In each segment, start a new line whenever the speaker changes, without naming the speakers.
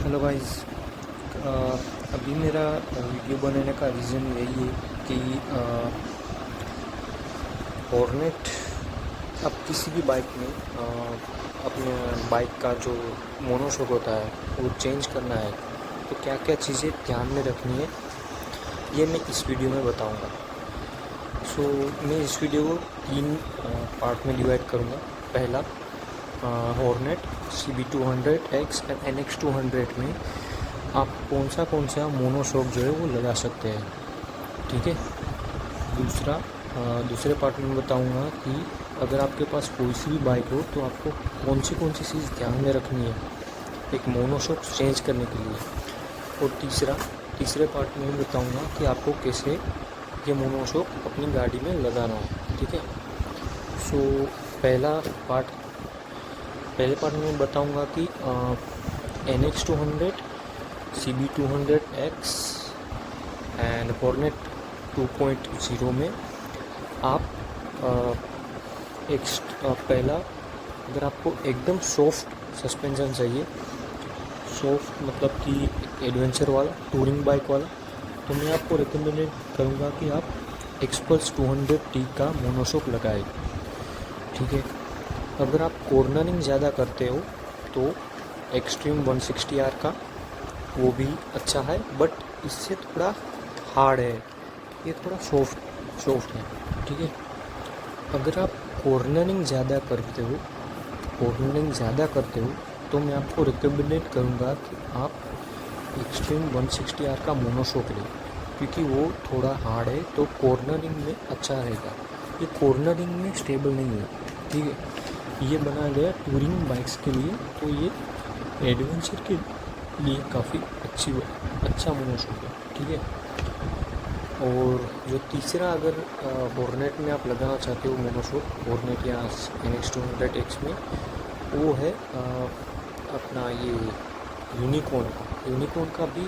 Hello guys. अभी मेरा video बनाने का रीज़न यही है कि हॉर्नेट अब किसी भी बाइक में अपने बाइक का जो मोनोशॉक होता है वो चेंज करना है, तो क्या क्या चीज़ें ध्यान में रखनी है ये मैं इस वीडियो में बताऊंगा। मैं इस वीडियो को 3 पार्ट में डिवाइड करूंगा। पहला, हॉर्नेट CB200X एंड NX200 में आप कौन सा मोनोशॉक जो है वो लगा सकते हैं, ठीक है। दूसरा, दूसरे पार्ट में बताऊंगा कि अगर आपके पास कोई सी भी बाइक हो तो आपको कौन सी चीज़ ध्यान में रखनी है एक मोनोशॉक चेंज करने के लिए। और तीसरे पार्ट में बताऊंगा कि आपको कैसे ये मोनोशॉक अपनी गाड़ी में लगाना है, ठीक है। पहले पार्ट में बताऊंगा कि NX200, CB200X एंड हॉर्नेट 2.0 में आप पहला, अगर आपको एकदम सॉफ्ट सस्पेंशन चाहिए, सॉफ्ट मतलब कि एडवेंचर वाला, टूरिंग बाइक वाला, तो मैं आपको रिकमेंड करूँगा कि आप एक्सपल्स 200T का मोनोशॉक लगाएं, ठीक है। अगर आप कॉर्नरिंग ज़्यादा करते हो तो एक्सट्रीम 160R का वो भी अच्छा है, बट इससे थोड़ा हार्ड है, ये थोड़ा सॉफ्ट है, ठीक है। अगर आप कॉर्नरिंग ज़्यादा करते हो तो मैं आपको रिकमेंड करूँगा कि आप एक्सट्रीम 160R का मोनोशॉक लें, क्योंकि वो थोड़ा हार्ड है, तो कॉर्नरिंग में अच्छा रहेगा। ये कॉर्नरिंग में स्टेबल नहीं है, ठीक है। ये बनाया गया टूरिंग बाइक्स के लिए, तो ये एडवेंचर के लिए काफ़ी अच्छा मोनोशॉक है, ठीक है। और जो तीसरा, अगर हॉर्नेट में आप लगाना चाहते हो मोनोशॉक, हॉर्नेट या NX200X में, वो है अपना ये यूनिकॉर्न का भी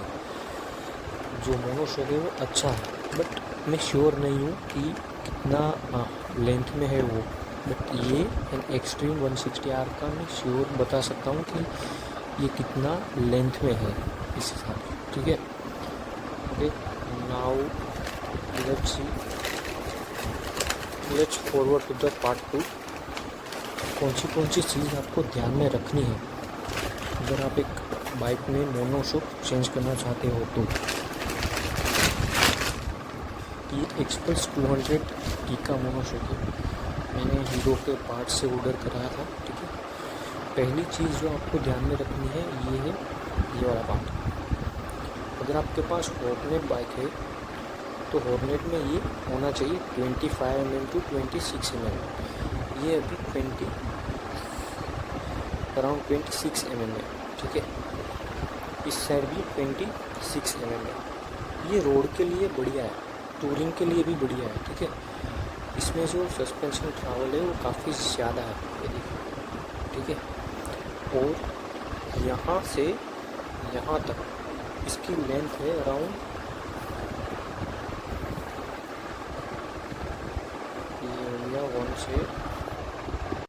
जो मोनोशॉक है वो अच्छा है, बट मैं श्योर नहीं हूँ कि कितना लेंथ में है वो, बट ये एक्सट्रीम 160R का मैं श्योर बता सकता हूँ कि ये कितना लेंथ में है इस हिसाब से, ठीक है। Okay, now let's forward to the part 2। कौन सी चीज़ आपको ध्यान में रखनी है अगर आप एक बाइक में मोनोशॉक चेंज करना चाहते हो तो। ये एक्सपल्स 200T का मोनोशॉक है, मैंने हीरो के पार्ट से ऑर्डर कराया था, ठीक है। पहली चीज़ जो आपको ध्यान में रखनी है ये है ये वाला पार्ट। अगर आपके पास हॉर्नेट बाइक है तो हॉर्नेट में ये होना चाहिए 25 mm to 26 mm। ये अभी अराउंड 26 mm है, ठीक है। इस साइड भी 26 mm है। ये रोड के लिए बढ़िया है, टूरिंग के लिए भी बढ़िया है, ठीक है। इसमें जो सस्पेंशन ट्रैवल है वो काफ़ी ज़्यादा है, ये देखिए, ठीक है। और यहाँ से यहाँ तक इसकी लेंथ है अराउंड,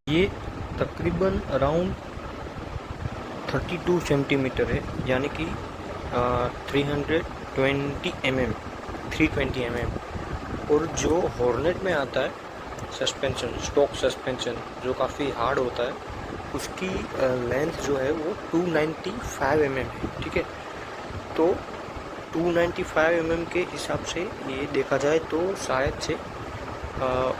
ये तकरीबन अराउंड 32 सेंटीमीटर है, यानी कि 320 mm, 320 mm। और जो हॉर्नेट में आता है सस्पेंशन, स्टॉक सस्पेंशन जो काफ़ी हार्ड होता है, उसकी लेंथ जो है वो 295 mm है, ठीक है। तो 295 mm के हिसाब से ये देखा जाए तो शायद से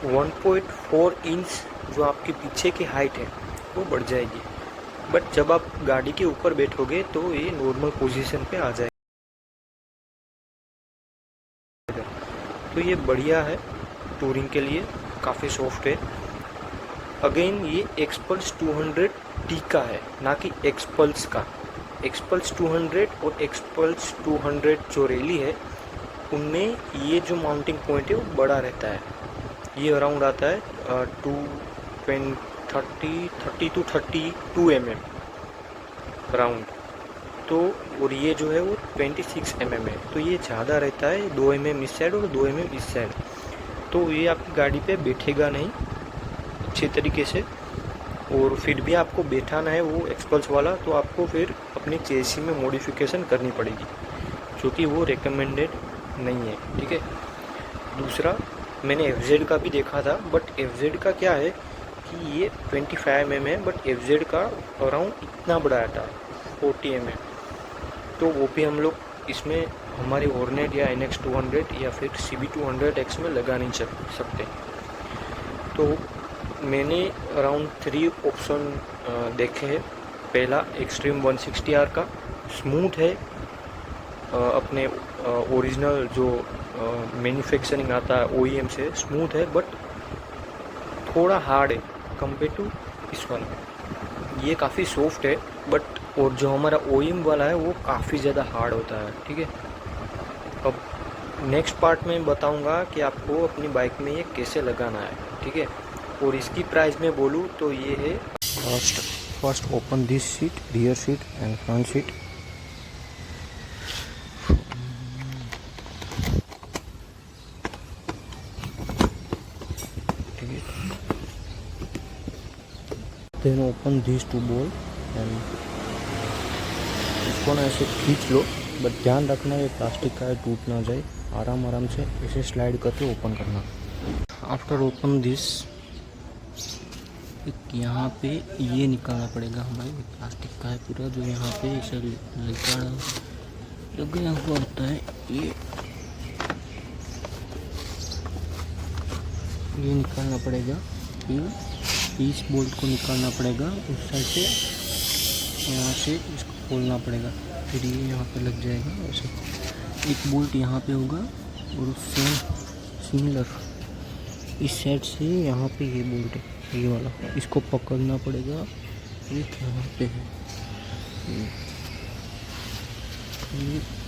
1.4 इंच जो आपके पीछे की हाइट है वो बढ़ जाएगी, बट जब आप गाड़ी के ऊपर बैठोगे तो ये नॉर्मल पोजीशन पे आ जाएगा। तो ये बढ़िया है, टूरिंग के लिए काफ़ी सॉफ्ट है। अगेन ये एक्सपल्स 200T का है, ना कि एक्सपल्स का। एक्सपल्स 200 और एक्सपल्स 200 जो रैली है उनमें ये जो माउंटिंग पॉइंट है वो बड़ा रहता है, ये अराउंड आता है 30 to 32 mm अराउंड। तो और ये जो है वो 26 mm है, तो ये ज़्यादा रहता है, 2 mm इस साइड और 2 mm इस साइड, तो ये आपकी गाड़ी पे बैठेगा नहीं अच्छे तरीके से। और फिर भी आपको बैठाना है वो एक्सपल्स वाला, तो आपको फिर अपनी चेसी में मॉडिफिकेशन करनी पड़ेगी, जो कि वो रिकमेंडेड नहीं है, ठीक है। दूसरा, मैंने FZ का भी देखा था, बट FZ का क्या है कि ये 25 mm है, बट FZ का अराउंड इतना बड़ा आता है 40 mm, तो वो भी हम लोग इसमें हमारी हॉर्नेट या NX 200 या फिर CB 200X में लगा नहीं सकते। तो मैंने अराउंड 3 ऑप्शन देखे हैं। पहला एक्सट्रीम 160R का स्मूथ है, अपने ओरिजिनल जो मैन्युफैक्चरिंग आता है OEM से स्मूथ है, बट थोड़ा हार्ड है कंपेयर टू इस वाला। ये काफ़ी सॉफ्ट है, बट और जो हमारा OEM वाला है वो काफ़ी ज़्यादा हार्ड होता है, ठीक है। अब नेक्स्ट पार्ट में बताऊंगा कि आपको अपनी बाइक में ये कैसे लगाना है, ठीक है। और इसकी प्राइस में बोलूँ तो ये है, first open this seat, rear seat and front seat. Then open this two bolt and इसको ना ऐसे खींच लो, बट ध्यान रखना ये प्लास्टिक का है, टूट ना जाए। आराम से ऐसे स्लाइड करके ओपन करना। आफ्टर ओपन दिस, एक यहाँ पे ये निकालना पड़ेगा हमारे, प्लास्टिक का है पूरा, जो यहाँ पे इसे लगा हुआ होता है। ये निकालना पड़ेगा, फिर इस बोल्ट को निकालना पड़ेगा उस साइड से, यहाँ से इसको खोलना पड़ेगा, फिर ये यहाँ पे लग जाएगा ऐसे। एक बोल्ट यहाँ पे होगा और उससे सिमिलर इस साइड से यहाँ पे ये बोल्ट है, ये वाला, इसको पकड़ना पड़ेगा। एक यहाँ पे है,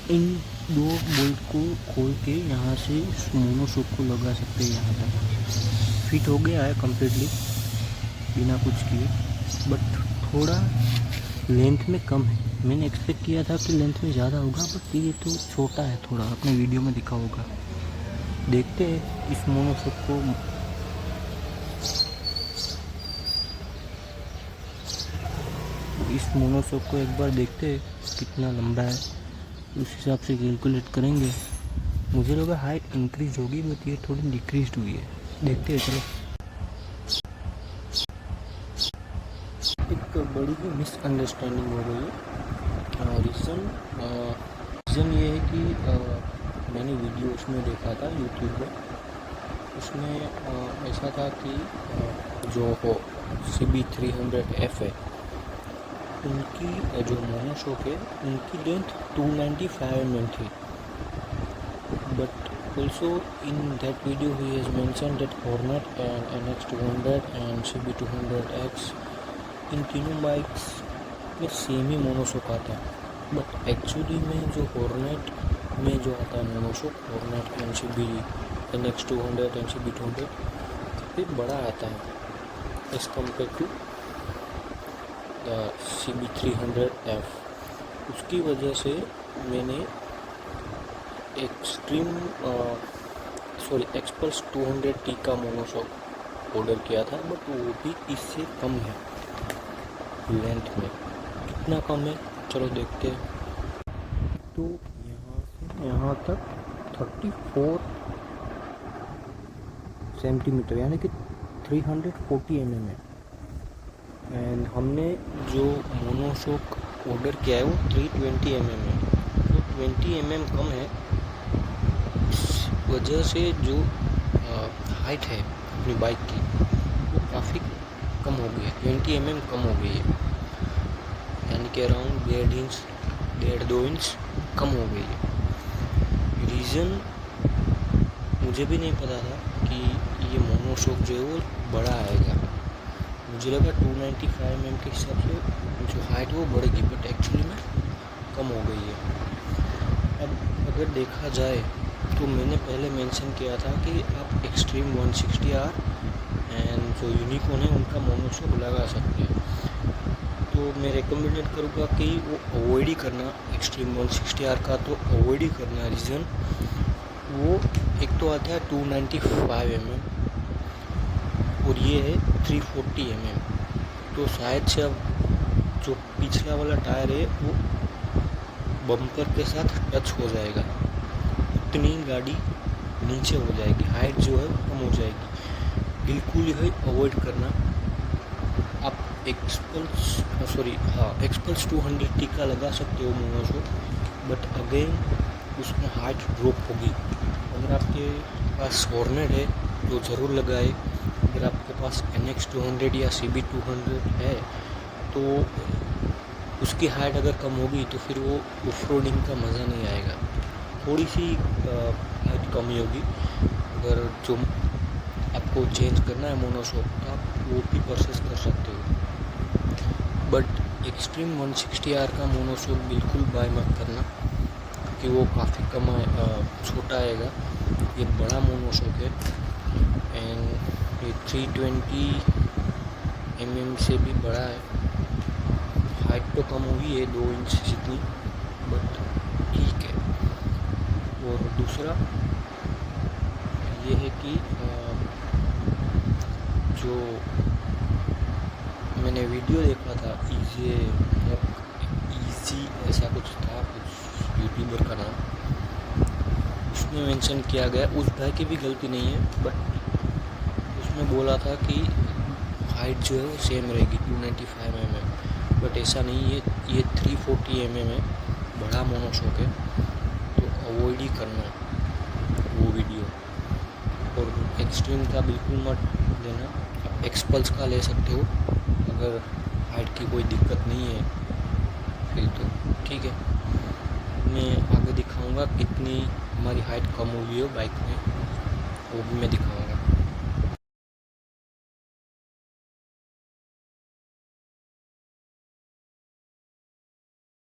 इन 2 बोल्ट को खोल के यहाँ से मोनोशॉक को लगा सकते हैं। यहाँ पर फिट हो गया है कम्प्लीटली बिना कुछ किए, बट थोड़ा लेंथ में कम है। मैंने एक्सपेक्ट किया था कि लेंथ में ज़्यादा होगा, बट ये तो छोटा है थोड़ा, अपने वीडियो में दिखा होगा। देखते हैं इस मोनोशॉक को, एक बार देखते हैं कितना लंबा है, उस हिसाब से कैलकुलेट करेंगे। मुझे लगा हाइट इंक्रीज होगी, बट ये थोड़ी डिक्रीज हुई है। देखते हैं, चलो। एक बड़ी ही मिसअंडरस्टैंडिंग हो गई है। रीज़न ये है कि मैंने वीडियो उसमें देखा था यूट्यूब में, उसमें ऐसा था कि जो CB 300F है, उनकी जो मोनोशॉक है उनकी लेंथ 295 mm थी, but also in that video he has mentioned that Hornet and NX 200 and CB 200X, इन तीनों बाइक्स में सेम ही मोनोशॉक आता है, बट एक्चुअली में जो हॉर्नेट में जो आता है monoshock, Hornet and CB NX 200 and CB 200 काफ़ी बड़ा आता है as compare to the CB 300F। उसकी वजह से मैंने एक्सपल्स 200T का मोनोशॉक ऑर्डर किया था, बट वो भी इससे कम है लेंथ में। कितना कम है चलो देखते हैं। तो यहाँ से यहाँ तक 34 सेंटीमीटर, यानी कि 340 mm है। एंड हमने जो मोनोशॉक ऑर्डर किया है वो 320 mm है, तो 20 mm कम है। इस वजह से जो हाइट है अपनी बाइक की वो काफ़ी कम हो गई है, 20 mm कम हो गई है, यानी कि अराउंड 1.5 इंच कम हो गई है। रीज़न मुझे भी नहीं पता था कि ये मोनोशॉक जो है वो बड़ा आएगा। मुझे लगा 295 mm के हिसाब से जो हाइट वो बढ़ेगी, बट एक्चुअली में कम हो गई है। अब अगर देखा जाए तो मैंने पहले मेंशन किया था कि आप एक्सट्रीम 160R एंड जो यूनिकॉर्न है उनका मोनोशॉक लगा सकते हैं, तो मैं रिकमेंडेड करूँगा कि वो अवॉइड ही करना, एक्सट्रीम 160R का तो अवॉइड ही करना। रीज़न वो एक तो आता है 295 mm और ये है 340 mm, तो शायद से अब जो पिछला वाला टायर है वो बम्पर के साथ टच हो जाएगा, उतनी गाड़ी नीचे हो जाएगी, हाइट जो है कम हो जाएगी। बिल्कुल ही अवॉइड करना। आप एक्सपल्स 200 का लगा सकते हो मोनोशो, बट अगेन उसमें हाइट ड्रॉप होगी। अगर आपके पास हॉर्नेट है तो ज़रूर लगाए। अगर आपके पास NX 200 या CB 200 है तो उसकी हाइट अगर कम होगी तो फिर वो ऑफ-रोडिंग का मज़ा नहीं आएगा। थोड़ी सी हाइट कम ही होगी। अगर जो आपको चेंज करना है मोनोशो तो आप वो भी परचेस कर सकते हो, बट एक्सट्रीम 160R का मोनोशो बिल्कुल बाय मत करना, क्योंकि वो काफ़ी कम छोटा आएगा। ये बड़ा मोनोशो है एंड ये 320 mm से भी बड़ा है। हाइट तो कम हुई है 2 इंच जितनी, बट ठीक है। और दूसरा ये है कि जो मैंने वीडियो देखा था इजी ऐसा कुछ था, कुछ यूट्यूबर का नाम, उसमें मेंशन किया गया, उस भाई की भी गलती नहीं है, बट उसमें बोला था कि हाइट जो है वो सेम रहेगी 295 mm, बट ऐसा नहीं है। ये 340 mm है, बड़ा मोनोशॉक है, तो अवॉइड ही करना वो वीडियो। और एक्सट्रीम का बिल्कुल मत लेना, आप एक्सपल्स का ले सकते हो अगर हाइट की कोई दिक्कत नहीं है फिर तो ठीक है। मैं आगे दिखाऊंगा कितनी हमारी हाइट कम हुई है बाइक में, वो भी मैं दिखाऊंगा।